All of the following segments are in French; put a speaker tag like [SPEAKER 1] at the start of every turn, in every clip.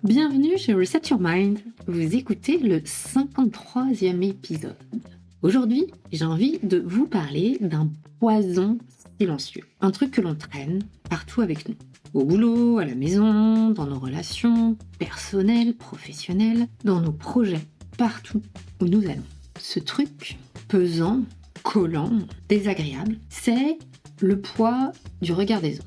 [SPEAKER 1] Bienvenue chez Reset Your Mind. Vous écoutez le 53e épisode. Aujourd'hui, j'ai envie de vous parler d'un poison silencieux. Un truc que l'on traîne partout avec nous. Au boulot, à la maison, dans nos relations personnelles, professionnelles, dans nos projets, partout où nous allons. Ce truc pesant, collant, désagréable, c'est le poids du regard des autres.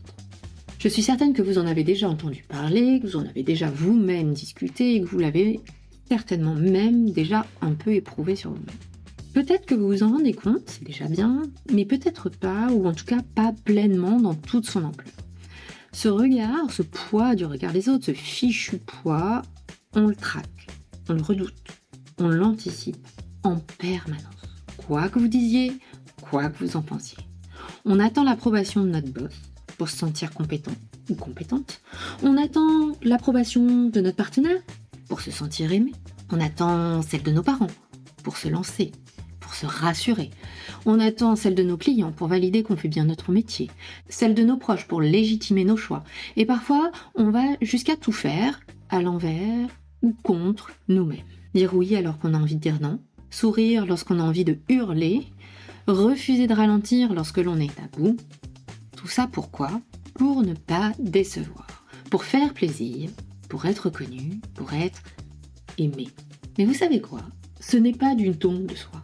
[SPEAKER 1] Je suis certaine que vous en avez déjà entendu parler, que vous en avez déjà vous-même discuté et que vous l'avez certainement même déjà un peu éprouvé sur vous-même. Peut-être que vous vous en rendez compte, c'est déjà bien, mais peut-être pas, ou en tout cas pas pleinement dans toute son ampleur. Ce regard, ce poids du regard des autres, ce fichu poids, on le traque, on le redoute, on l'anticipe en permanence. Quoi que vous disiez, quoi que vous en pensiez. On attend l'approbation de notre boss pour se sentir compétent ou compétente. On attend l'approbation de notre partenaire pour se sentir aimé. On attend celle de nos parents pour se lancer, pour se rassurer. On attend celle de nos clients pour valider qu'on fait bien notre métier. Celle de nos proches pour légitimer nos choix. Et parfois, on va jusqu'à tout faire à l'envers ou contre nous-mêmes. Dire oui alors qu'on a envie de dire non. Sourire lorsqu'on a envie de hurler. Refuser de ralentir lorsque l'on est à bout. Tout ça pourquoi ? Pour ne pas décevoir, pour faire plaisir, pour être reconnu, pour être aimé. Mais vous savez quoi ? Ce n'est pas du don de soi.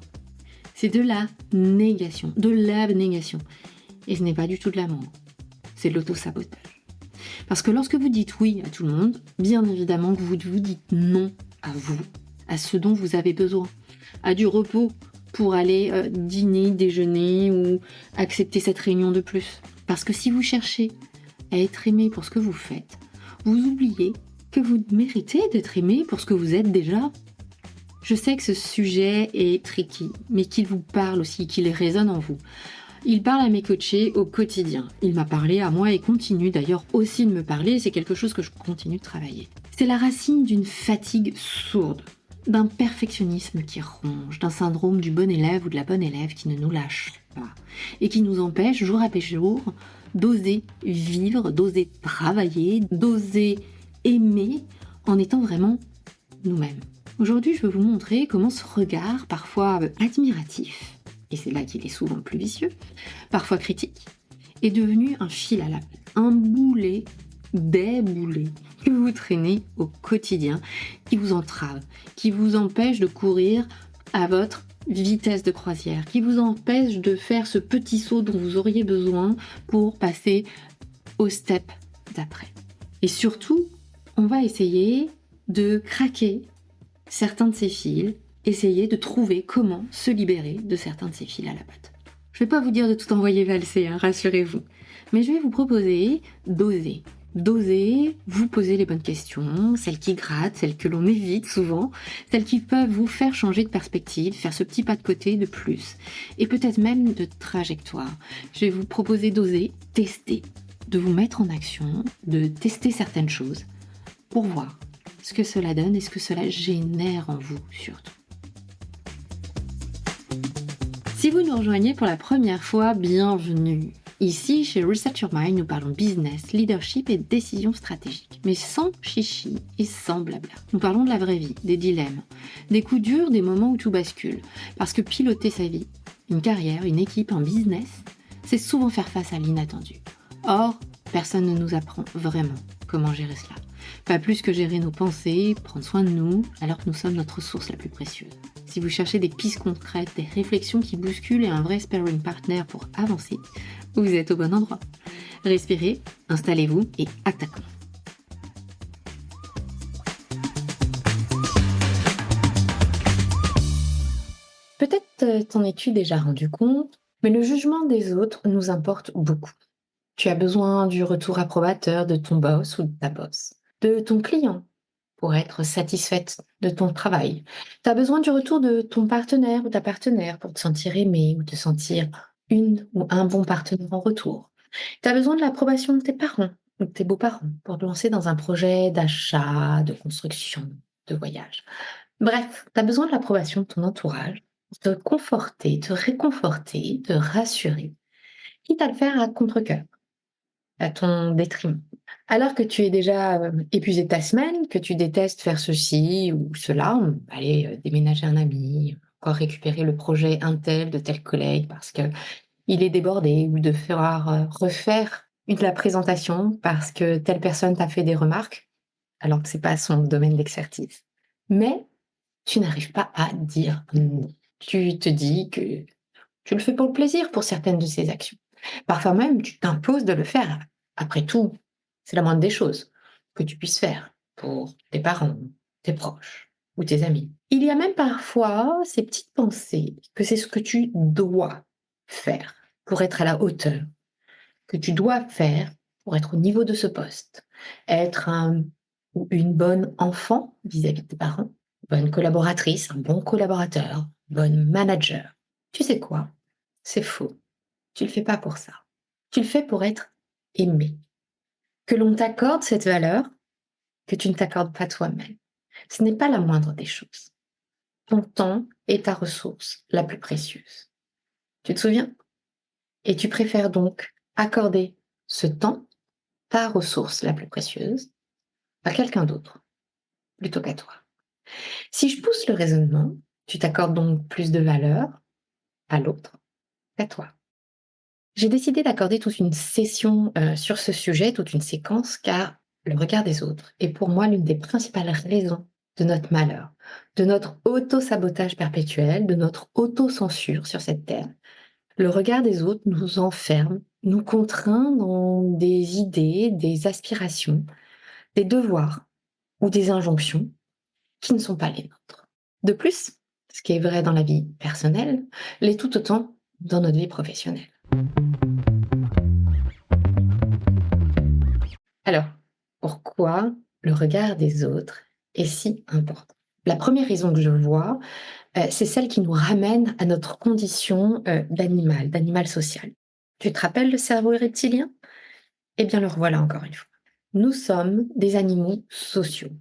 [SPEAKER 1] C'est de la négation, de l'abnégation. Et ce n'est pas du tout de l'amour. C'est de l'auto-sabotage. Parce que lorsque vous dites oui à tout le monde, bien évidemment que vous vous dites non à vous, à ce dont vous avez besoin, à du repos pour aller dîner, déjeuner ou accepter cette réunion de plus. Parce que si vous cherchez à être aimé pour ce que vous faites, vous oubliez que vous méritez d'être aimé pour ce que vous êtes déjà. Je sais que ce sujet est tricky, mais qu'il vous parle aussi, qu'il résonne en vous. Il parle à mes coachés au quotidien. Il m'a parlé à moi et continue d'ailleurs aussi de me parler, c'est quelque chose que je continue de travailler. C'est la racine d'une fatigue sourde, d'un perfectionnisme qui ronge, d'un syndrome du bon élève ou de la bonne élève qui ne nous lâche pas et qui nous empêche jour après jour d'oser vivre, d'oser travailler, d'oser aimer en étant vraiment nous-mêmes. Aujourd'hui, je veux vous montrer comment ce regard, parfois admiratif, et c'est là qu'il est souvent le plus vicieux, parfois critique, est devenu un fil à la patte, un boulet, des boulets que vous traînez au quotidien, qui vous entrave, qui vous empêche de courir à votre vitesse de croisière, qui vous empêche de faire ce petit saut dont vous auriez besoin pour passer au step d'après. Et surtout, on va essayer de craquer certains de ces fils, essayer de trouver comment se libérer de certains de ces fils à la patte. Je ne vais pas vous dire de tout envoyer valser, rassurez-vous, mais je vais vous proposer d'oser. D'oser vous poser les bonnes questions, celles qui grattent, celles que l'on évite souvent, celles qui peuvent vous faire changer de perspective, faire ce petit pas de côté de plus, et peut-être même de trajectoire. Je vais vous proposer d'oser, tester, de vous mettre en action, de tester certaines choses pour voir ce que cela donne et ce que cela génère en vous surtout. Si vous nous rejoignez pour la première fois, bienvenue. Ici, chez Reset Your Mind, nous parlons business, leadership et décisions stratégiques, mais sans chichi et sans blabla. Nous parlons de la vraie vie, des dilemmes, des coups durs, des moments où tout bascule. Parce que piloter sa vie, une carrière, une équipe, un business, c'est souvent faire face à l'inattendu. Or, personne ne nous apprend vraiment comment gérer cela. Pas plus que gérer nos pensées, prendre soin de nous, alors que nous sommes notre source la plus précieuse. Si vous cherchez des pistes concrètes, des réflexions qui bousculent et un vrai sparring partner pour avancer, vous êtes au bon endroit. Respirez, installez-vous et attaquons. Peut-être t'en es-tu déjà rendu compte, mais le jugement des autres nous importe beaucoup. Tu as besoin du retour approbateur de ton boss ou de ta boss, de ton client, pour être satisfaite de ton travail. Tu as besoin du retour de ton partenaire ou ta partenaire pour te sentir aimé ou te sentir une ou un bon partenaire en retour. Tu as besoin de l'approbation de tes parents ou de tes beaux-parents pour te lancer dans un projet d'achat, de construction, de voyage. Bref, tu as besoin de l'approbation de ton entourage pour te conforter, te réconforter, te rassurer, quitte à le faire à contre-cœur, à ton détriment. Alors que tu es déjà épuisé de ta semaine, que tu détestes faire ceci ou cela, aller déménager un ami, encore récupérer le projet un tel de tel collègue parce que il est débordé ou de faire refaire la présentation parce que telle personne t'a fait des remarques alors que c'est pas son domaine d'expertise. Mais tu n'arrives pas à dire non. Tu te dis que tu le fais pour le plaisir pour certaines de ces actions. Parfois même, tu t'imposes de le faire. Après tout, c'est la moindre des choses que tu puisses faire pour tes parents, tes proches ou tes amis. Il y a même parfois ces petites pensées que c'est ce que tu dois faire pour être à la hauteur, que tu dois faire pour être au niveau de ce poste, être un ou une bonne enfant vis-à-vis de tes parents, bonne collaboratrice, un bon collaborateur, bonne manager. Tu sais quoi? C'est faux. Tu le fais pas pour ça. Tu le fais pour être aimé. Que l'on t'accorde cette valeur que tu ne t'accordes pas toi-même. Ce n'est pas la moindre des choses. Ton temps est ta ressource la plus précieuse. Tu te souviens? Et tu préfères donc accorder ce temps, ta ressource la plus précieuse, à quelqu'un d'autre, plutôt qu'à toi. Si je pousse le raisonnement, tu t'accordes donc plus de valeur à l'autre qu'à toi. J'ai décidé d'accorder toute une session sur ce sujet, toute une séquence, car le regard des autres est pour moi l'une des principales raisons de notre malheur, de notre auto-sabotage perpétuel, de notre auto-censure sur cette terre. Le regard des autres nous enferme, nous contraint dans des idées, des aspirations, des devoirs ou des injonctions qui ne sont pas les nôtres. De plus, ce qui est vrai dans la vie personnelle l'est tout autant dans notre vie professionnelle. Alors, pourquoi le regard des autres est si important? La première raison que je vois, c'est celle qui nous ramène à notre condition, d'animal social. Tu te rappelles le cerveau reptilien? Eh bien, le revoilà encore une fois. Nous sommes des animaux sociaux.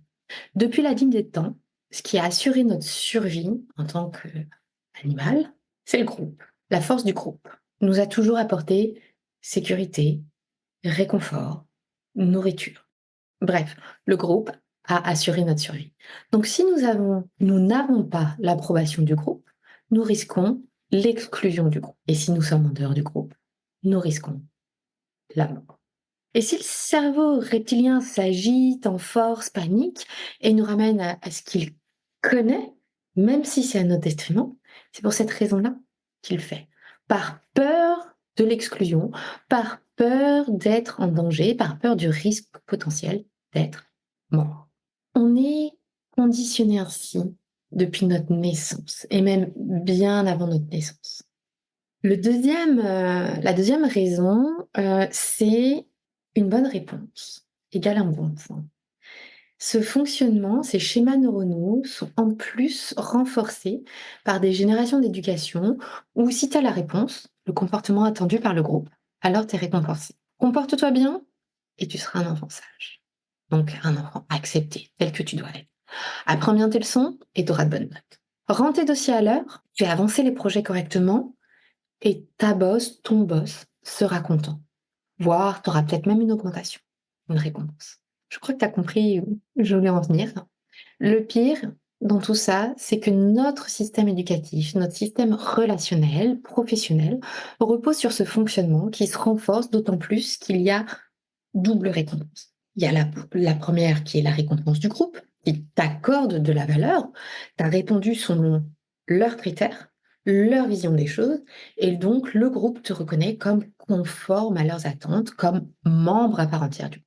[SPEAKER 1] Depuis la nuit des temps, ce qui a assuré notre survie en tant qu'animal, c'est le groupe. La force du groupe nous a toujours apporté sécurité, réconfort, nourriture. Bref, le groupe a assuré notre survie. Donc si nous n'avons pas l'approbation du groupe, nous risquons l'exclusion du groupe. Et si nous sommes en dehors du groupe, nous risquons la mort. Et si le cerveau reptilien s'agite en force, panique, et nous ramène à ce qu'il connaît, même si c'est à notre détriment, c'est pour cette raison-là qu'il le fait. Par peur de l'exclusion, par peur d'être en danger, par peur du risque potentiel d'être mort. On est conditionné ainsi depuis notre naissance, et même bien avant notre naissance. La deuxième raison, c'est une bonne réponse égale un bon point. Ce fonctionnement, ces schémas neuronaux sont en plus renforcés par des générations d'éducation où si tu as la réponse, le comportement attendu par le groupe, alors tu es récompensé. Comporte-toi bien et tu seras un enfant sage. Donc un enfant accepté, tel que tu dois être. Apprends bien tes leçons et tu auras de bonnes notes. Rends tes dossiers à l'heure, fais avancer les projets correctement et ta boss, ton boss, sera content. Voire, tu auras peut-être même une augmentation, une récompense. Je crois que tu as compris où je voulais en venir. Le pire dans tout ça, c'est que notre système éducatif, notre système relationnel, professionnel, repose sur ce fonctionnement qui se renforce d'autant plus qu'il y a double récompense. Il y a la première qui est la récompense du groupe, qui t'accorde de la valeur. Tu as répondu selon leurs critères, leur vision des choses, et donc le groupe te reconnaît comme conforme à leurs attentes, comme membre à part entière du groupe.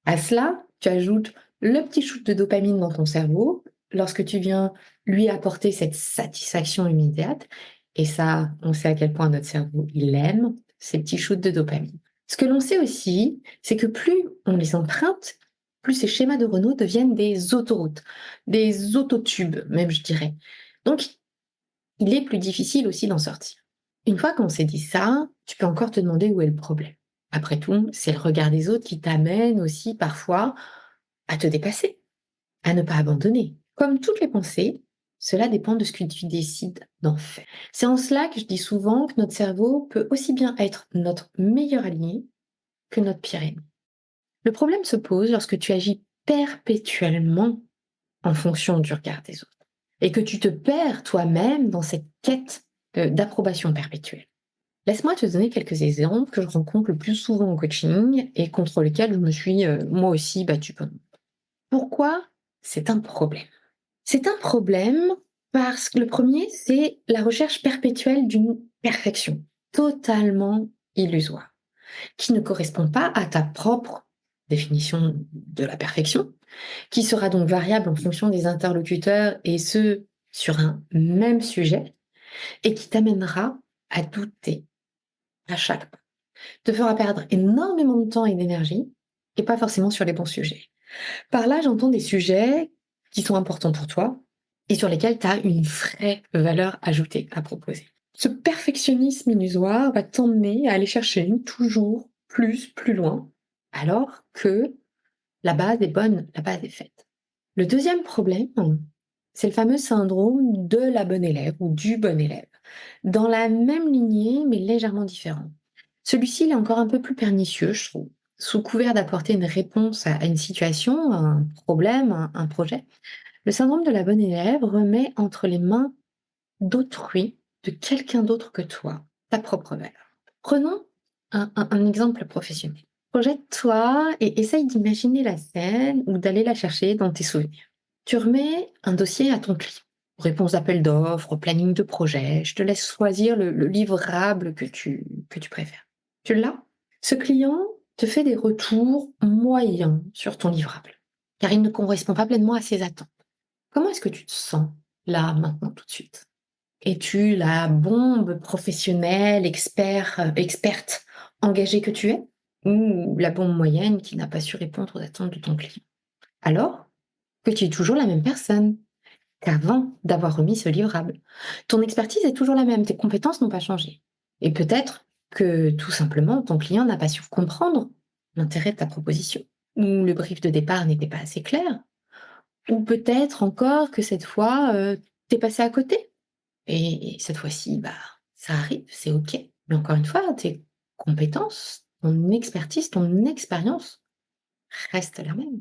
[SPEAKER 1] À cela, tu ajoutes le petit shoot de dopamine dans ton cerveau lorsque tu viens lui apporter cette satisfaction immédiate. Et ça, on sait à quel point notre cerveau, il aime ces petits shoots de dopamine. Ce que l'on sait aussi, c'est que plus on les emprunte, plus ces schémas de Renault deviennent des autoroutes, des autotubes même, je dirais. Donc, il est plus difficile aussi d'en sortir. Une fois qu'on s'est dit ça, tu peux encore te demander où est le problème. Après tout, c'est le regard des autres qui t'amène aussi parfois à te dépasser, à ne pas abandonner. Comme toutes les pensées, cela dépend de ce que tu décides d'en faire. C'est en cela que je dis souvent que notre cerveau peut aussi bien être notre meilleur allié que notre pire ennemi. Le problème se pose lorsque tu agis perpétuellement en fonction du regard des autres et que tu te perds toi-même dans cette quête d'approbation perpétuelle. Laisse-moi te donner quelques exemples que je rencontre le plus souvent en coaching et contre lesquels je me suis moi aussi battue pendant. Pourquoi c'est un problème? C'est un problème parce que le premier, c'est la recherche perpétuelle d'une perfection totalement illusoire, qui ne correspond pas à ta propre définition de la perfection, qui sera donc variable en fonction des interlocuteurs et ce, sur un même sujet, et qui t'amènera à douter à chaque pas, te fera perdre énormément de temps et d'énergie, et pas forcément sur les bons sujets. Par là, j'entends des sujets qui sont importants pour toi et sur lesquels tu as une vraie valeur ajoutée à proposer. Ce perfectionnisme illusoire va t'emmener à aller chercher toujours plus, plus loin, alors que la base est bonne, la base est faite. Le deuxième problème, c'est le fameux syndrome de la bonne élève ou du bon élève, dans la même lignée mais légèrement différent. Celui-ci il est encore un peu plus pernicieux, je trouve. Sous couvert d'apporter une réponse à une situation, à un problème, à un projet, le syndrome de la bonne élève remet entre les mains d'autrui, de quelqu'un d'autre que toi, ta propre valeur. Prenons un exemple professionnel. Projette-toi et essaye d'imaginer la scène ou d'aller la chercher dans tes souvenirs. Tu remets un dossier à ton client. Réponse d'appel d'offres, planning de projet, je te laisse choisir le livrable que tu préfères. Tu l'as? Ce client te fait des retours moyens sur ton livrable, car il ne correspond pas pleinement à ses attentes. Comment est-ce que tu te sens là, maintenant, tout de suite? Es-tu la bombe professionnelle, experte, engagée que tu es? Ou la bombe moyenne qui n'a pas su répondre aux attentes de ton client? Alors que tu es toujours la même personne qu'avant d'avoir remis ce livrable. Ton expertise est toujours la même, tes compétences n'ont pas changé. Et peut-être que tout simplement, ton client n'a pas su comprendre l'intérêt de ta proposition, ou le brief de départ n'était pas assez clair, ou peut-être encore que cette fois, tu passé à côté. Et cette fois-ci, bah, ça arrive, c'est OK. Mais encore une fois, tes compétences, ton expertise, ton expérience restent la même.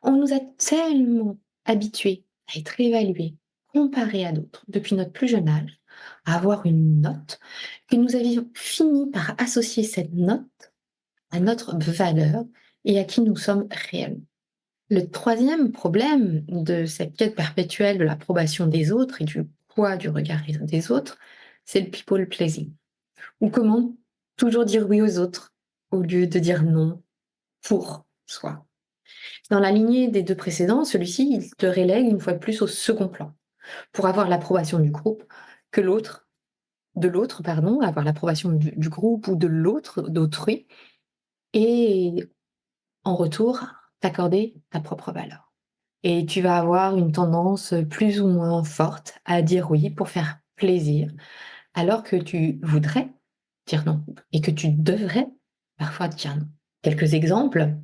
[SPEAKER 1] On nous a tellement habitués à être évalués, comparés à d'autres, depuis notre plus jeune âge, à avoir une note, que nous avions fini par associer cette note à notre valeur et à qui nous sommes réellement. Le troisième problème de cette quête perpétuelle de l'approbation des autres et du poids du regard des autres, c'est le people pleasing. Ou comment toujours dire oui aux autres au lieu de dire non pour soi. Dans la lignée des deux précédents, celui-ci, il te relègue une fois de plus au second plan, pour avoir l'approbation du groupe, que l'autre, pardon, avoir l'approbation du groupe ou de l'autre, d'autrui, et en retour, t'accorder ta propre valeur. Et tu vas avoir une tendance plus ou moins forte à dire oui pour faire plaisir, alors que tu voudrais dire non et que tu devrais parfois dire non. Quelques exemples.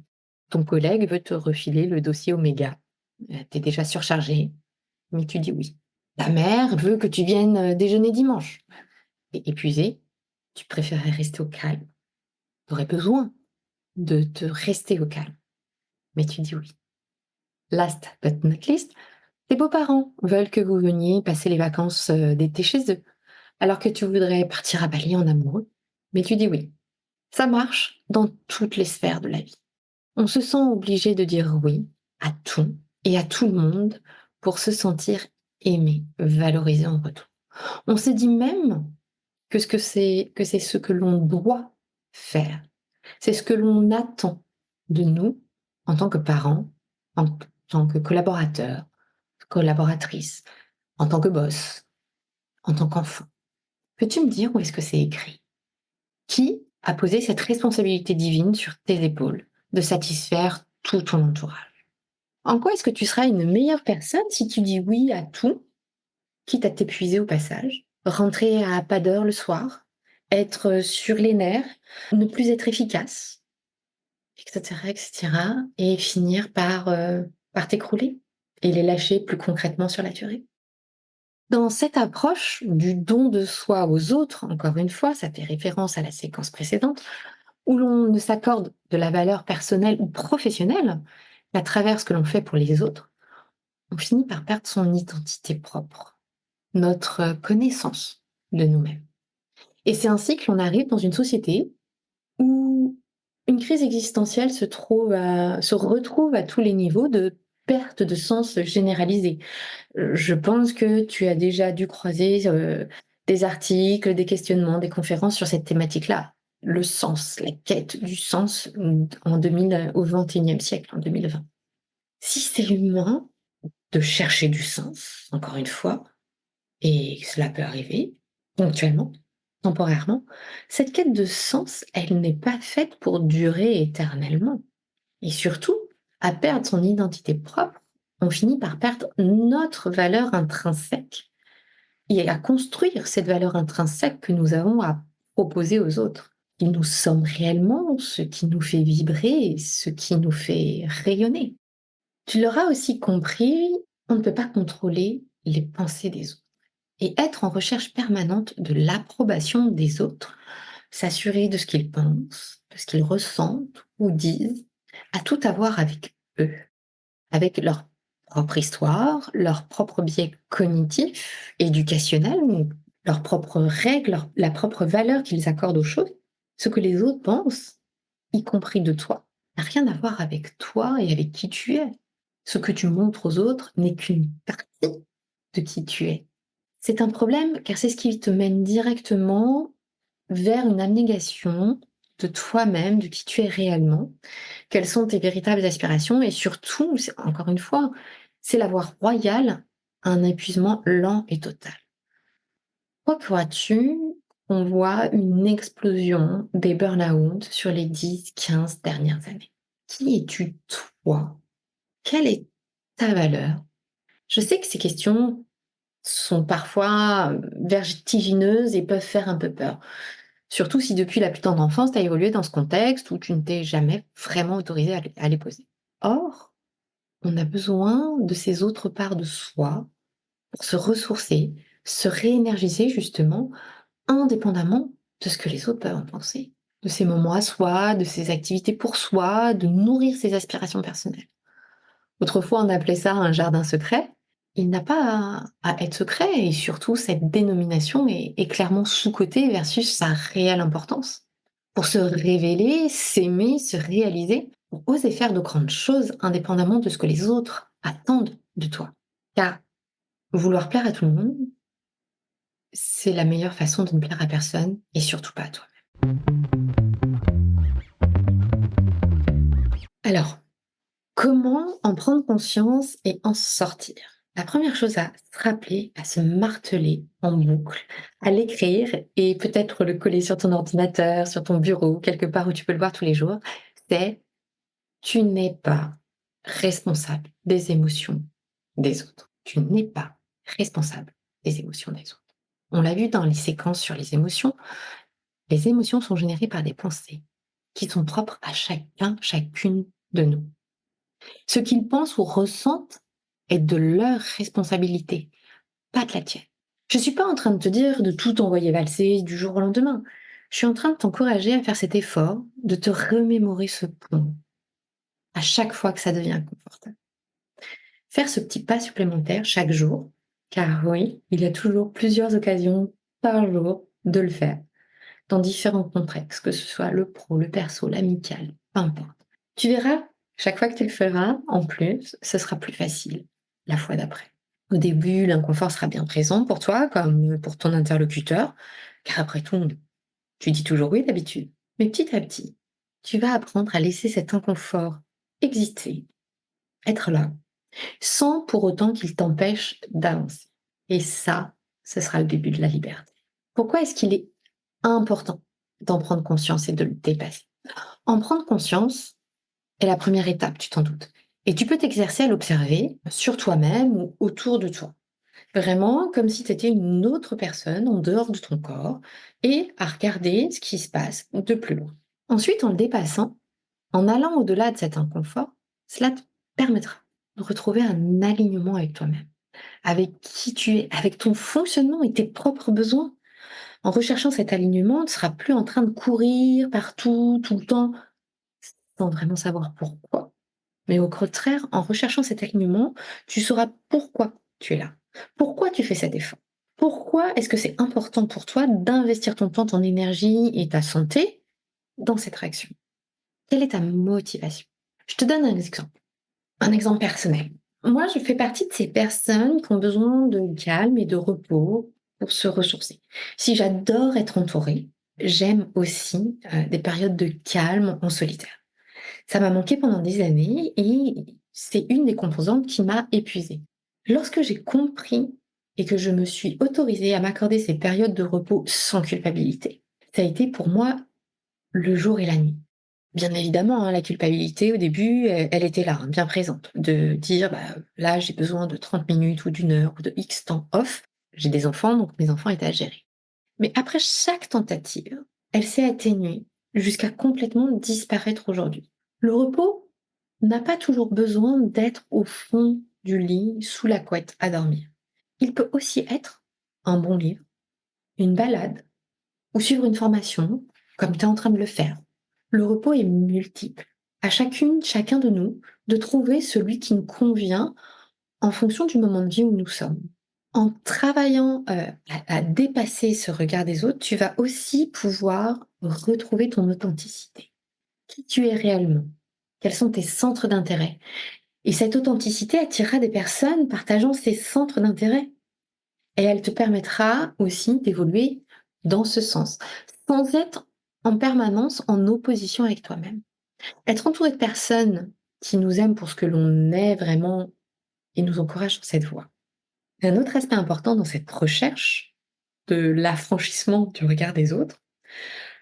[SPEAKER 1] Ton collègue veut te refiler le dossier Oméga. Tu es déjà surchargé, mais tu dis oui. Ta mère veut que tu viennes déjeuner dimanche. Tu es épuisé, tu préférerais rester au calme. Tu aurais besoin de te rester au calme, mais tu dis oui. Last but not least, tes beaux-parents veulent que vous veniez passer les vacances d'été chez eux, alors que tu voudrais partir à Bali en amoureux, mais tu dis oui. Ça marche dans toutes les sphères de la vie. On se sent obligé de dire oui à tout et à tout le monde pour se sentir aimé, valorisé en retour. On se dit même que c'est ce que l'on doit faire. C'est ce que l'on attend de nous en tant que parents, en tant que collaborateurs, collaboratrices, en tant que boss, en tant qu'enfant. Peux-tu me dire où est-ce que c'est écrit? Qui a posé cette responsabilité divine sur tes épaules de satisfaire tout ton entourage? En quoi est-ce que tu seras une meilleure personne si tu dis oui à tout, quitte à t'épuiser au passage, rentrer à pas d'heure le soir, être sur les nerfs, ne plus être efficace, etc., etc., et finir par t'écrouler et les lâcher plus concrètement sur la durée? Dans cette approche du don de soi aux autres, encore une fois, ça fait référence à la séquence précédente, où l'on ne s'accorde de la valeur personnelle ou professionnelle qu'à travers ce que l'on fait pour les autres, on finit par perdre son identité propre, notre connaissance de nous-mêmes. Et c'est ainsi que l'on arrive dans une société où une crise existentielle se retrouve à tous les niveaux de perte de sens généralisée. Je pense que tu as déjà dû croiser, des articles, des questionnements, des conférences sur cette thématique-là. Le sens, la quête du sens, en 2000, au XXIe siècle, en 2020. Si c'est humain de chercher du sens, encore une fois, et cela peut arriver ponctuellement, temporairement, cette quête de sens, elle n'est pas faite pour durer éternellement. Et surtout, à perdre son identité propre, on finit par perdre notre valeur intrinsèque et à construire cette valeur intrinsèque que nous avons à proposer aux autres. Qui nous sommes réellement, ce qui nous fait vibrer, ce qui nous fait rayonner. Tu l'auras aussi compris, on ne peut pas contrôler les pensées des autres et être en recherche permanente de l'approbation des autres, s'assurer de ce qu'ils pensent, de ce qu'ils ressentent ou disent, a tout à voir avec eux, avec leur propre histoire, leur propre biais cognitif, éducationnel, ou leurs propres règles, la propre valeur qu'ils accordent aux choses. Ce que les autres pensent, y compris de toi, n'a rien à voir avec toi et avec qui tu es. Ce que tu montres aux autres n'est qu'une partie de qui tu es. C'est un problème car c'est ce qui te mène directement vers une abnégation de toi-même, de qui tu es réellement, quelles sont tes véritables aspirations et surtout, encore une fois, c'est la voie royale à un épuisement lent et total. Pourquoi crois-tu qu'on voit une explosion des burn-out sur les 10, 15 dernières années? Qui es-tu toi? Quelle est ta valeur? Je sais que ces questions sont parfois vertigineuses et peuvent faire un peu peur. Surtout si depuis la plus tendre enfance, tu as évolué dans ce contexte où tu ne t'es jamais vraiment autorisé à les poser. Or, on a besoin de ces autres parts de soi pour se ressourcer, se réénergiser justement, indépendamment de ce que les autres peuvent en penser. De ces moments à soi, de ces activités pour soi, de nourrir ses aspirations personnelles. Autrefois, on appelait ça un jardin secret. Il n'a pas à être secret et surtout cette dénomination est clairement sous-cotée versus sa réelle importance. Pour se révéler, s'aimer, se réaliser, pour oser faire de grandes choses indépendamment de ce que les autres attendent de toi. Car vouloir plaire à tout le monde, c'est la meilleure façon de ne plaire à personne et surtout pas à toi. Alors, comment en prendre conscience et en sortir? La première chose à se rappeler, à se marteler en boucle, à l'écrire et peut-être le coller sur ton ordinateur, sur ton bureau, quelque part où tu peux le voir tous les jours, c'est: tu n'es pas responsable des émotions des autres. Tu n'es pas responsable des émotions des autres. On l'a vu dans les séquences sur les émotions sont générées par des pensées qui sont propres à chacun, chacune de nous. Ce qu'ils pensent ou ressentent est de leur responsabilité, pas de la tienne. Je ne suis pas en train de te dire de tout envoyer valser du jour au lendemain. Je suis en train de t'encourager à faire cet effort, de te remémorer ce pont à chaque fois que ça devient inconfortable. Faire ce petit pas supplémentaire chaque jour, car oui, il y a toujours plusieurs occasions par jour de le faire, dans différents contextes, que ce soit le pro, le perso, l'amical, peu importe. Tu verras, chaque fois que tu le feras, en plus, ce sera plus facile la fois d'après. Au début, l'inconfort sera bien présent pour toi, comme pour ton interlocuteur, car après tout, tu dis toujours oui d'habitude. Mais petit à petit, tu vas apprendre à laisser cet inconfort exister, être là, sans pour autant qu'il t'empêche d'avancer. Et ça, ce sera le début de la liberté. Pourquoi est-ce qu'il est important d'en prendre conscience et de le dépasser? En prendre conscience est la première étape, tu t'en doutes. Et tu peux t'exercer à l'observer sur toi-même ou autour de toi. Vraiment comme si tu étais une autre personne en dehors de ton corps et à regarder ce qui se passe de plus loin. Ensuite, en le dépassant, en allant au-delà de cet inconfort, cela te permettra de retrouver un alignement avec toi-même, avec qui tu es, avec ton fonctionnement et tes propres besoins. En recherchant cet alignement, tu ne seras plus en train de courir partout, tout le temps, sans vraiment savoir pourquoi. Mais au contraire, en recherchant cet alignement, tu sauras pourquoi tu es là. Pourquoi tu fais cet effort. Pourquoi est-ce que c'est important pour toi d'investir ton temps, ton énergie et ta santé dans cette réaction? Quelle est ta motivation? Je te donne un exemple personnel. Moi, je fais partie de ces personnes qui ont besoin de calme et de repos pour se ressourcer. Si j'adore être entourée, j'aime aussi des périodes de calme en solitaire. Ça m'a manqué pendant des années et c'est une des composantes qui m'a épuisée. Lorsque j'ai compris et que je me suis autorisée à m'accorder ces périodes de repos sans culpabilité, ça a été pour moi le jour et la nuit. Bien évidemment, la culpabilité au début, elle était là, bien présente, de dire: «Bah, là, j'ai besoin de 30 minutes ou d'une heure ou de X temps off». J'ai des enfants, donc mes enfants étaient à gérer. Mais après chaque tentative, elle s'est atténuée jusqu'à complètement disparaître aujourd'hui. Le repos n'a pas toujours besoin d'être au fond du lit, sous la couette, à dormir. Il peut aussi être un bon livre, une balade ou suivre une formation, comme tu es en train de le faire. Le repos est multiple. À chacun de nous, de trouver celui qui nous convient en fonction du moment de vie où nous sommes. En travaillant à dépasser ce regard des autres, tu vas aussi pouvoir retrouver ton authenticité. Qui tu es réellement? Quels sont tes centres d'intérêt? Et cette authenticité attirera des personnes partageant ces centres d'intérêt. Et elle te permettra aussi d'évoluer dans ce sens, sans être en permanence en opposition avec toi-même. Être entouré de personnes qui nous aiment pour ce que l'on est vraiment et nous encouragent sur cette voie. Un autre aspect important dans cette recherche de l'affranchissement du regard des autres,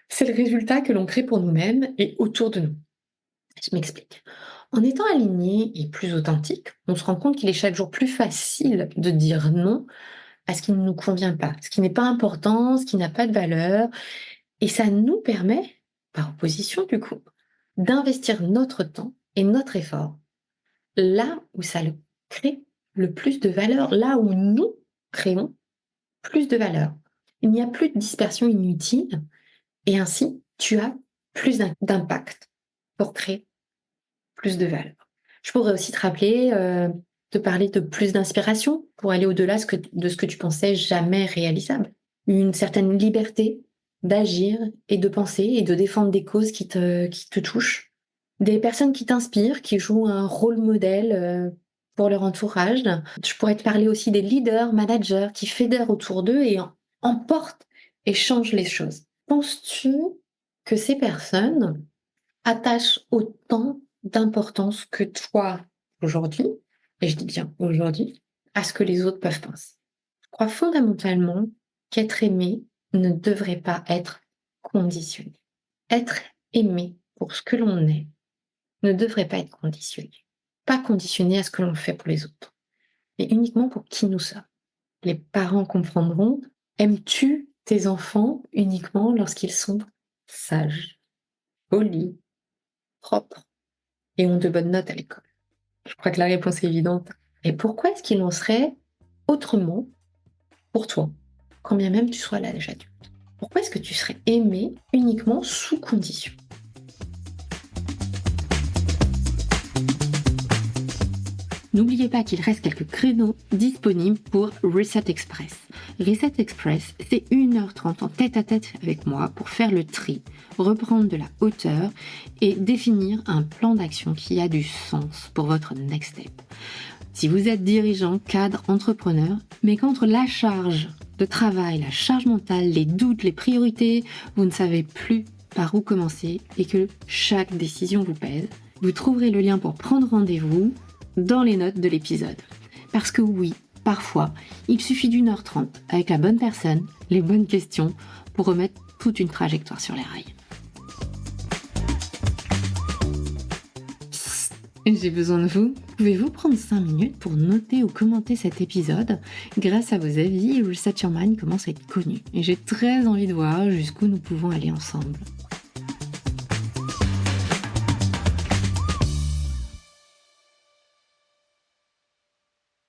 [SPEAKER 1] c'est le résultat que l'on crée pour nous-mêmes et autour de nous. Je m'explique. En étant aligné et plus authentique, on se rend compte qu'il est chaque jour plus facile de dire non à ce qui ne nous convient pas, ce qui n'est pas important, ce qui n'a pas de valeur. Et ça nous permet, par opposition du coup, d'investir notre temps et notre effort là où ça le crée le plus de valeur, là où nous créons plus de valeur. Il n'y a plus de dispersion inutile et ainsi tu as plus d'impact pour créer plus de valeur. Je pourrais aussi te rappeler, te parler de plus d'inspiration pour aller au-delà de ce que tu pensais jamais réalisable. Une certaine liberté d'agir et de penser et de défendre des causes qui te touchent. Des personnes qui t'inspirent, qui jouent un rôle modèle pour leur entourage. Je pourrais te parler aussi des leaders, managers qui fédèrent autour d'eux et emportent et changent les choses. Penses-tu que ces personnes attachent autant d'importance que toi aujourd'hui, et je dis bien aujourd'hui, à ce que les autres peuvent penser? Je crois fondamentalement qu'être aimé ne devrait pas être conditionné. Être aimé pour ce que l'on est ne devrait pas être conditionné. Pas conditionné à ce que l'on fait pour les autres, mais uniquement pour qui nous sommes. Les parents comprendront. Aimes-tu tes enfants uniquement lorsqu'ils sont sages, polis, propres et ont de bonnes notes à l'école? Je crois que la réponse est évidente. Et pourquoi est-ce qu'il en serait autrement pour toi, quand bien même tu sois à l'âge adulte? Pourquoi est-ce que tu serais aimé uniquement sous condition? N'oubliez pas qu'il reste quelques créneaux disponibles pour Reset Express. Reset Express, c'est 1h30 en tête-à-tête avec moi pour faire le tri, reprendre de la hauteur et définir un plan d'action qui a du sens pour votre next step. Si vous êtes dirigeant, cadre, entrepreneur, mais qu'entre la charge de travail, la charge mentale, les doutes, les priorités, vous ne savez plus par où commencer et que chaque décision vous pèse, vous trouverez le lien pour prendre rendez-vous dans les notes de l'épisode. Parce que oui, parfois, il suffit d'1h30 avec la bonne personne, les bonnes questions pour remettre toute une trajectoire sur les rails. Psst, j'ai besoin de vous. Pouvez-vous prendre 5 minutes pour noter ou commenter cet épisode? Grâce à vos avis, Reset Your Mind commence à être connu. Et j'ai très envie de voir jusqu'où nous pouvons aller ensemble.